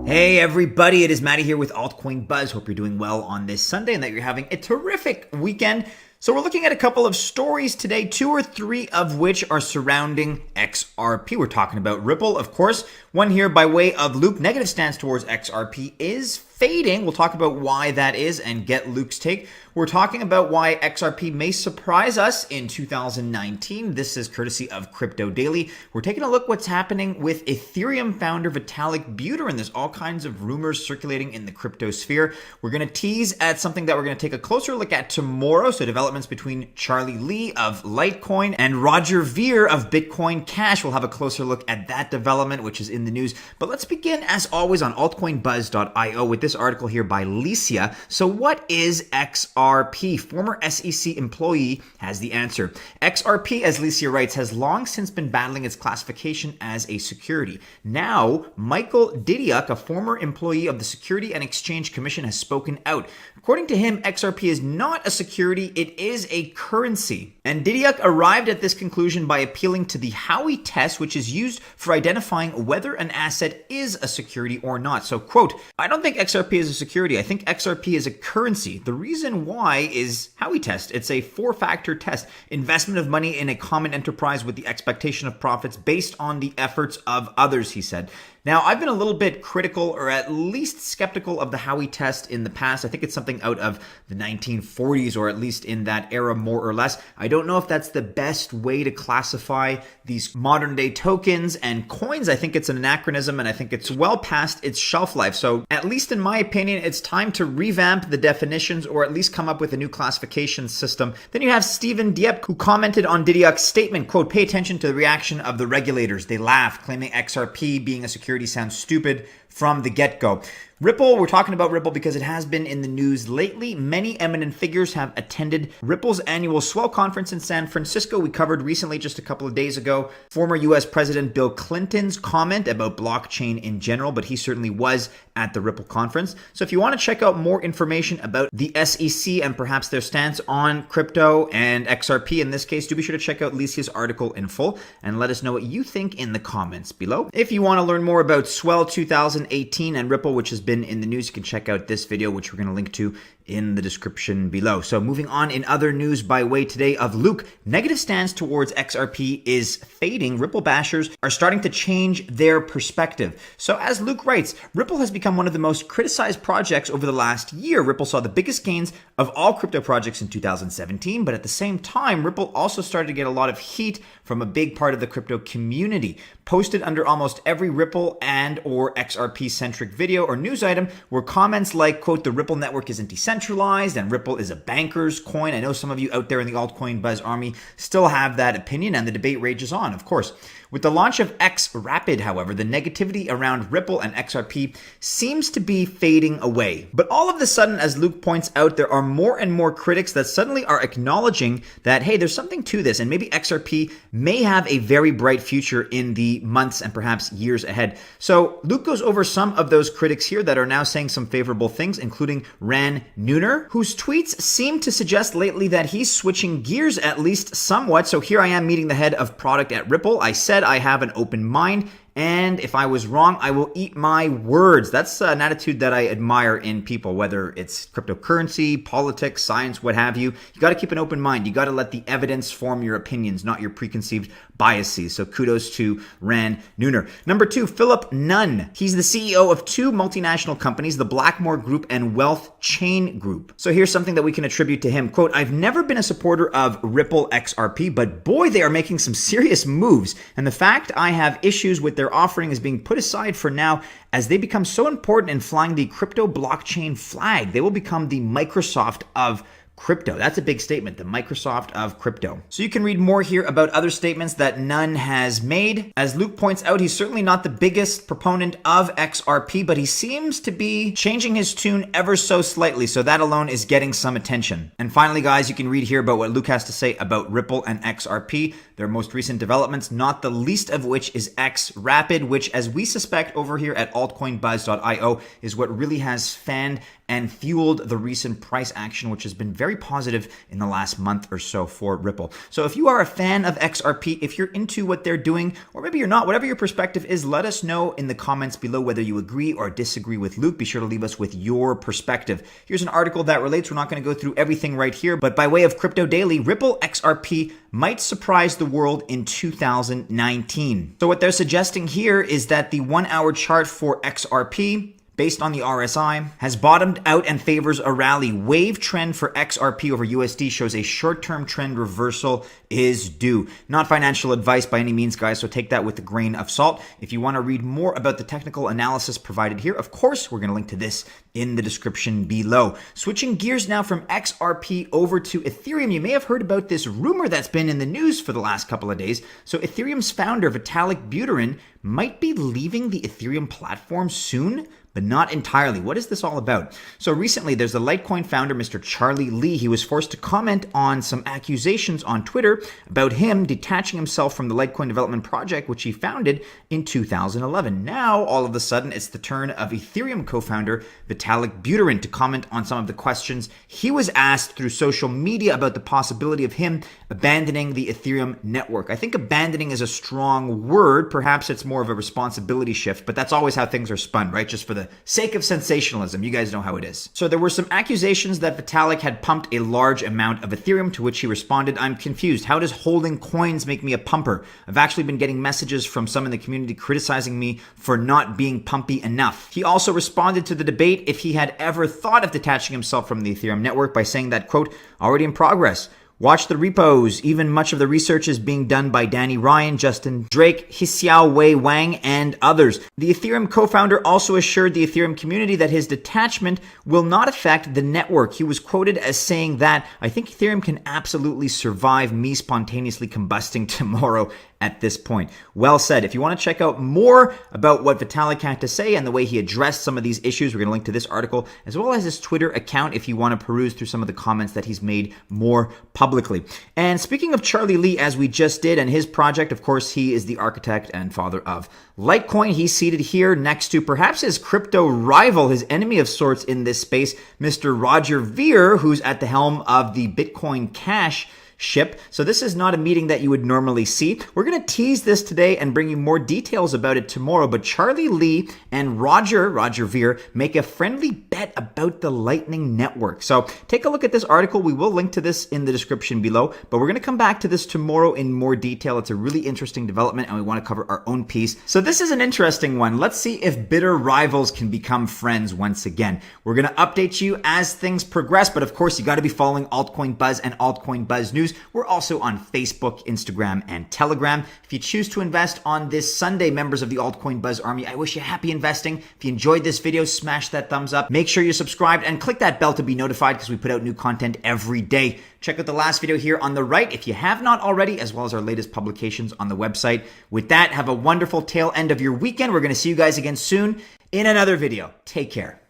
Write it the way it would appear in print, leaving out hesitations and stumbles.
Hey everybody, it is Mattie here with Altcoin Buzz. Hope you're doing well on this Sunday and that you're having a terrific weekend. So we're looking at a couple of stories today, 2 or 3 of which are surrounding XRP. We're talking about Ripple, of course. One here by way of Luke. Negative stance towards XRP is fading. We'll talk about why that is and get Luke's take. We're talking about why XRP may surprise us in 2019. This is courtesy of Crypto Daily. We're taking a look what's happening with Etheruem founder Vitalik. There's all kinds of rumors circulating in the crypto sphere. We're going to tease at something that we're going to take a closer look at tomorrow. So developments between Charlie Lee of Litecoin and Roger Ver of Bitcoin Cash. We'll have a closer look at that development, which is in the news. But let's begin, as always, on altcoinbuzz.io with this article here by Licia. So what is XRP? Former SEC employee has the answer. XRP, as Licia writes, has long since been battling its classification as a security. Now, Michael Didiuk, a former employee of the Security and Exchange Commission, has spoken out. According to him, XRP is not a security, it is a currency. And Didiuk arrived at this conclusion by appealing to the Howey test, which is used for identifying whether an asset is a security or not. So, quote, I don't think XRP is a security. I think XRP is a currency. The reason why is Howey test. It's a 4-factor test. Investment of money in a common enterprise with the expectation of profits based on the efforts of others, he said. Now, I've been a little bit critical or at least skeptical of the Howey test in the past. I think it's something out of the 1940s or at least in that era, more or less. I don't know if that's the best way to classify these modern day tokens and coins. I think it's an anachronism and I think it's well past its shelf life. So at least in my opinion, it's time to revamp the definitions or at least come up with a new classification system. Then you have Stephen Dieppe, who commented on Didiuk's statement, quote, pay attention to the reaction of the regulators. They laughed, claiming XRP being a security sounds stupid from the get-go. Ripple, we're talking about Ripple because it has been in the news lately. Many eminent figures have attended Ripple's annual Swell Conference in San Francisco. We covered recently, just a couple of days ago, former US President Bill Clinton's comment about blockchain in general, but he certainly was at the Ripple conference. So if you want to check out more information about the SEC and perhaps their stance on crypto and XRP in this case, do be sure to check out Licia's article in full and let us know what you think in the comments below. If you want to learn more about Swell 2018 and Ripple, which has been in the news, you can check out this video, which we're going to link to in the description below. So moving on in other news by way today of Luke, negative stance towards XRP is fading. Ripple bashers are starting to change their perspective. So as Luke writes, Ripple has become one of the most criticized projects over the last year. Ripple saw the biggest gains of all crypto projects in 2017, but at the same time, Ripple also started to get a lot of heat from a big part of the crypto community. Posted under almost every Ripple and or XRP centric video or news item were comments like, quote, the Ripple network isn't decentralized and Ripple is a banker's coin. I know some of you out there in the altcoin buzz army still have that opinion and the debate rages on, of course. With the launch of XRapid, however, the negativity around Ripple and XRP seems to be fading away. But all of a sudden, as Luke points out, there are more and more critics that suddenly are acknowledging that, hey, there's something to this, and maybe XRP may have a very bright future in the months and perhaps years ahead. So Luke goes over some of those critics here that are now saying some favorable things, including Ran Neuner, whose tweets seem to suggest lately that he's switching gears at least somewhat. So here I am meeting the head of product at Ripple. I said I have an open mind, and if I was wrong, I will eat my words. That's an attitude that I admire in people, whether it's cryptocurrency, politics, science, what have you. You got to keep an open mind. You got to let the evidence form your opinions, not your preconceived biases. So kudos to Ran Neuner. Number 2, Philip Nunn. He's the CEO of 2 multinational companies, the Blackmore Group and Wealth Chain Group. So here's something that we can attribute to him. Quote, I've never been a supporter of Ripple XRP, but boy, they are making some serious moves. And the fact I have issues with their offering is being put aside for now as they become so important in flying the crypto blockchain flag. They will become the Microsoft of crypto. That's a big statement, the Microsoft of crypto. So you can read more here about other statements that Nunn has made. As Luke points out, he's certainly not the biggest proponent of XRP, but he seems to be changing his tune ever so slightly. So that alone is getting some attention. And finally, guys, you can read here about what Luke has to say about Ripple and XRP, their most recent developments, not the least of which is XRapid, which, as we suspect over here at altcoinbuzz.io, is what really has fanned and fueled the recent price action, which has been very positive in the last month or so for Ripple. So if you are a fan of XRP, if you're into what they're doing, or maybe you're not, whatever your perspective is, let us know in the comments below whether you agree or disagree with Luke. Be sure to leave us with your perspective. Here's an article that relates. We're not going to go through everything right here, but by way of Crypto Daily, Ripple XRP might surprise the world in 2019. So what they're suggesting here is that the 1-hour chart for XRP, based on the RSI, has bottomed out and favors a rally. Wave trend for XRP over USD shows a short-term trend reversal is due. Not financial advice by any means, guys, so take that with a grain of salt. If you want to read more about the technical analysis provided here, of course, we're going to link to this in the description below. Switching gears now from XRP over to Ethereum, you may have heard about this rumor that's been in the news for the last couple of days. So Ethereum's founder, Vitalik might be leaving the Ethereum platform soon, but not entirely. What is this all about? So recently, there's the Litecoin founder, Mr. Charlie Lee. He was forced to comment on some accusations on Twitter about him detaching himself from the Litecoin development project, which he founded in 2011. Now, all of a sudden, it's the turn of Ethereum co-founder Vitalik Buterin to comment on some of the questions he was asked through social media about the possibility of him abandoning the Ethereum network. I think abandoning is a strong word. Perhaps it's more of a responsibility shift, but that's always how things are spun, right? Just for the sake of sensationalism. You guys know how it is. So there were some accusations that Vitalik had pumped a large amount of Ethereum, to which he responded, "I'm confused. How does holding coins make me a pumper? I've actually been getting messages from some in the community criticizing me for not being pumpy enough." He also responded to the debate if he had ever thought of detaching himself from the Ethereum network by saying that, quote, "already in progress. Watch the repos. Even much of the research is being done by Danny Ryan, Justin Drake, Hsiao Wei Wang, and others." The Ethereum co-founder also assured the Ethereum community that his detachment will not affect the network. He was quoted as saying that, "I think Ethereum can absolutely survive me spontaneously combusting tomorrow at this point." Well said. If you want to check out more about what Vitalik had to say and the way he addressed some of these issues, we're going to link to this article, as well as his Twitter account if you want to peruse through some of the comments that he's made more publicly. And speaking of Charlie Lee, as we just did, and his project, of course, he is the architect and father of Litecoin. He's seated here next to perhaps his crypto rival, his enemy of sorts in this space, Mr. Roger Ver, who's at the helm of the Bitcoin Cash ship. So this is not a meeting that you would normally see. We're going to tease this today and bring you more details about it tomorrow, but Charlie Lee and Roger Ver make a friendly bet about the Lightning Network. So take a look at this article. We will link to this in the description below, but we're going to come back to this tomorrow in more detail. It's a really interesting development and we want to cover our own piece. So this is an interesting one. Let's see if bitter rivals can become friends once again. We're going to update you as things progress, but of course you got to be following Altcoin Buzz and Altcoin Buzz News. We're also on Facebook, Instagram, and Telegram. If you choose to invest on this Sunday, members of the Altcoin Buzz Army, I wish you happy investing. If you enjoyed this video, smash that thumbs up. Make sure you're subscribed and click that bell to be notified because we put out new content every day. Check out the last video here on the right if you have not already, as well as our latest publications on the website. With that, have a wonderful tail end of your weekend. We're going to see you guys again soon in another video. Take care.